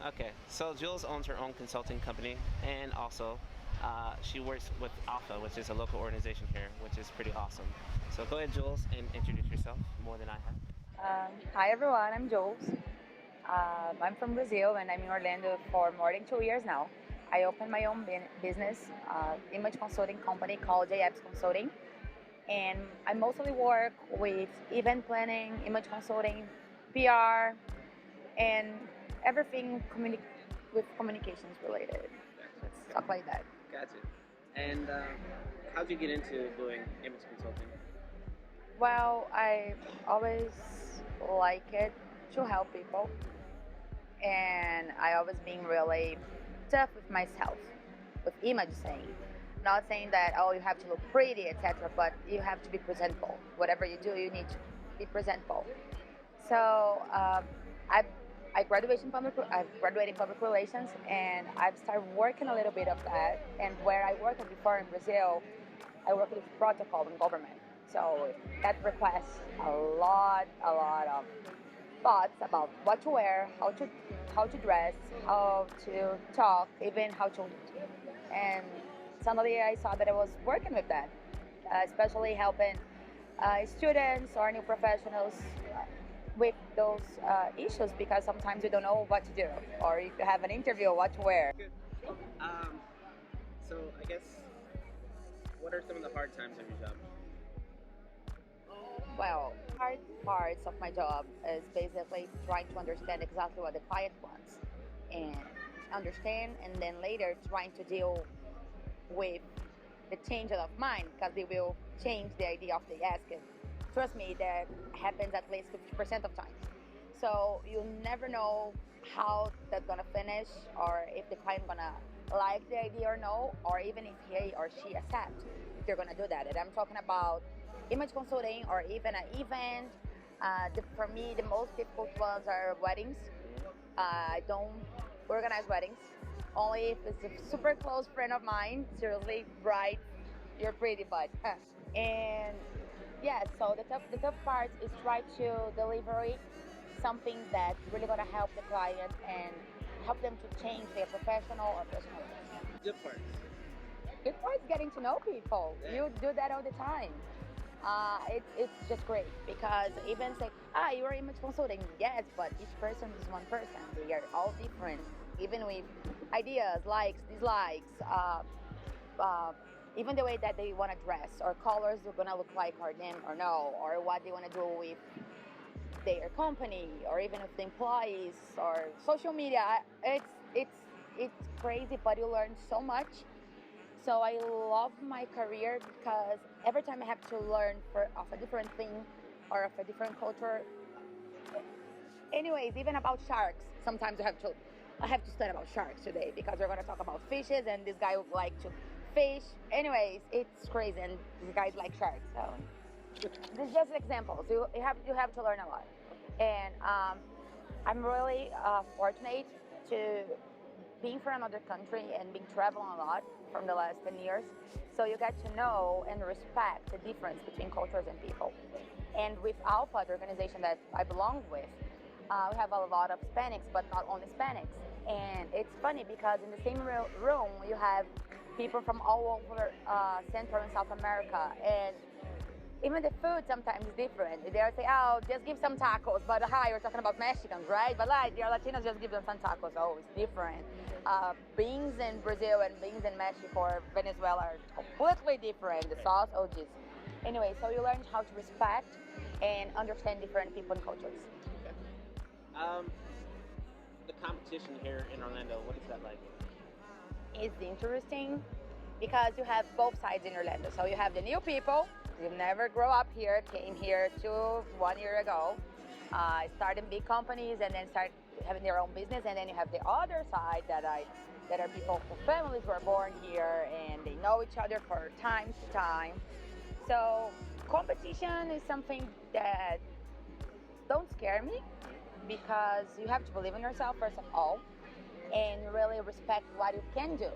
Okay, so Jules owns her own consulting company, and also she works with Alpha, which is a local organization here, which is pretty awesome. So go ahead, Jules, and introduce yourself more than I have. Hi everyone, I'm Jules. I'm from Brazil and I'm in Orlando for more than 2 years now. I opened my own business, image consulting company called JApps Consulting, and I mostly work with event planning, image consulting, PR, and everything with communications related. Let's talk like that. Gotcha. And how'd you get into doing image consulting? Well, I always like it to help people, and I always been really tough with myself, with image saying. Not saying that oh you have to look pretty, etc., but you have to be presentable. Whatever you do, you need to be presentable. So I I graduated in public relations, and I've started working a little bit of that. And where I worked before in Brazil, I worked with protocol and government. So that requires a lot of thoughts about what to wear, how to dress, how to talk, even how to. And suddenly I saw that I was working with that, especially helping students or new professionals with those issues because sometimes you don't know what to do, or if you have an interview, what to wear. Good. Um, so I guess what are some of the hard times of your job? Well, hard parts of my job is basically trying to understand exactly what the client wants and understand, and then later trying to deal with the change of mind because they will change the idea of the ask. And trust me, that happens at least 50% of times. So you never know how that's gonna finish, or if the client gonna like the idea or no, or even if he or she accepts if they're gonna do that. And I'm talking about image consulting or even an event. For me, the most difficult ones are weddings. I don't organize weddings. Only if it's a super close friend of mine. Seriously, bride, you're pretty, but and yeah. So the tough part is try to deliver something that's really gonna help the client and help them to change their professional or personal life. Good parts. Good part is getting to know people. Yeah. You do that all the time. It's just great because even say, you're image consulting. Yes, but each person is one person. They are all different, even with ideas, likes, dislikes, uh, even the way that they want to dress or colors they're gonna look like or them or no, or what they want to do with their company or even with the employees or social media. It's it's crazy, but you learn so much. So I love my career because every time I have to learn of a different thing or of a different culture. Anyways, even about sharks, sometimes I have to study about sharks today because we're gonna talk about fishes, and this guy would like to fish. Anyways, it's crazy, and these guys like sharks. So this is just examples. You have to learn a lot, and I'm really fortunate to being from another country and being traveling a lot from the last 10 years. So you get to know and respect the difference between cultures and people. And with Alpha, the organization that I belong with, we have a lot of Hispanics, but not only Hispanics. And it's funny because in the same room, you have people from all over Central and South America. And even the food sometimes is different. They'll say, oh, just give some tacos. But hi, you're talking about Mexicans, right? But like, the Latinos just give them some tacos. Oh, it's different. Beans in Brazil and beans in Mexico or Venezuela are completely different. The sauce, oh, geez. Anyway, so you learn how to respect and understand different people and cultures. Um, the competition here in Orlando, what is that like? It's interesting because you have both sides in Orlando. So you have the new people who never grow up here, came here 1 year ago, starting big companies and then start having their own business. And then you have the other side that are people whose families were born here and they know each other for time to time. So competition is something that don't scare me because you have to believe in yourself first of all and really respect what you can do.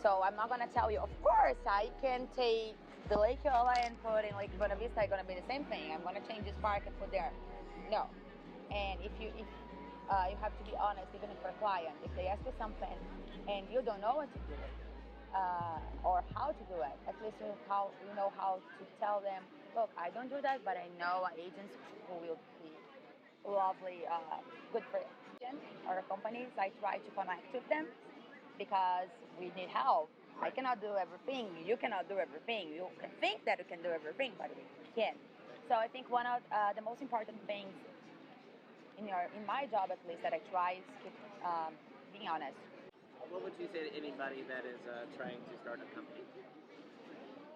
So I'm not gonna tell you, of course, I can take the Lake Eola and put in Lake Buena Vista. It's gonna be the same thing. I'm gonna change this park and put there. No. And if You have to be honest, even if for a client. If they ask you something and you don't know what to do it, or how to do it, at least you know how to tell them, look, I don't do that, but I know agents who will be lovely, good for agents or companies. I try to connect with them because we need help. I cannot do everything. You cannot do everything. You can think that you can do everything, but we can't. So I think one of the most important things in my job, at least, that I try is keep being honest. What would you say to anybody that is trying to start a company?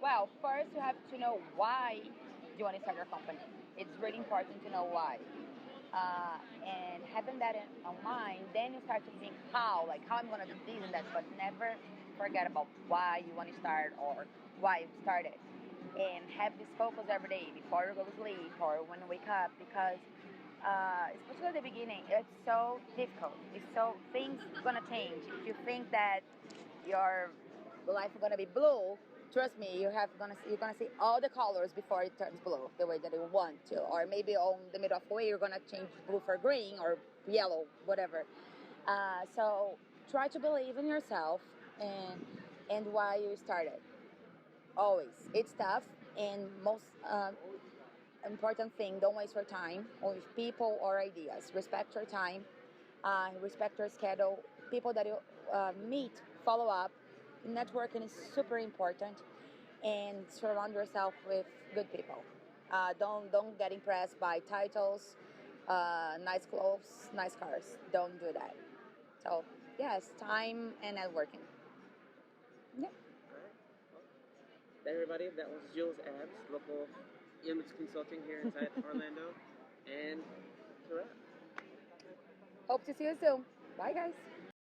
Well, first you have to know why you want to start your company. It's really important to know why. And having that in mind, then you start to think how I'm going to do this and that, but never forget about why you want to start or why you started. And have this focus every day before you go to sleep or when you wake up, because especially at the beginning, it's so difficult. It's so things gonna change. If you think that your life is gonna be blue, trust me, you're gonna see all the colors before it turns blue, the way that you want to. Or maybe on the middle of the way, you're gonna change blue for green or yellow, whatever. So try to believe in yourself and why you started. Always, it's tough, and most important thing, don't waste your time with people or ideas. Respect your time, respect your schedule. People that you meet, follow up. Networking is super important, and surround yourself with good people. Don't get impressed by titles, nice clothes, nice cars. Don't do that. So yes, time and networking. Yeah. Everybody, that was Jules Abs, local image consulting here inside Orlando. And to wrap. Hope to see you soon. Bye, guys.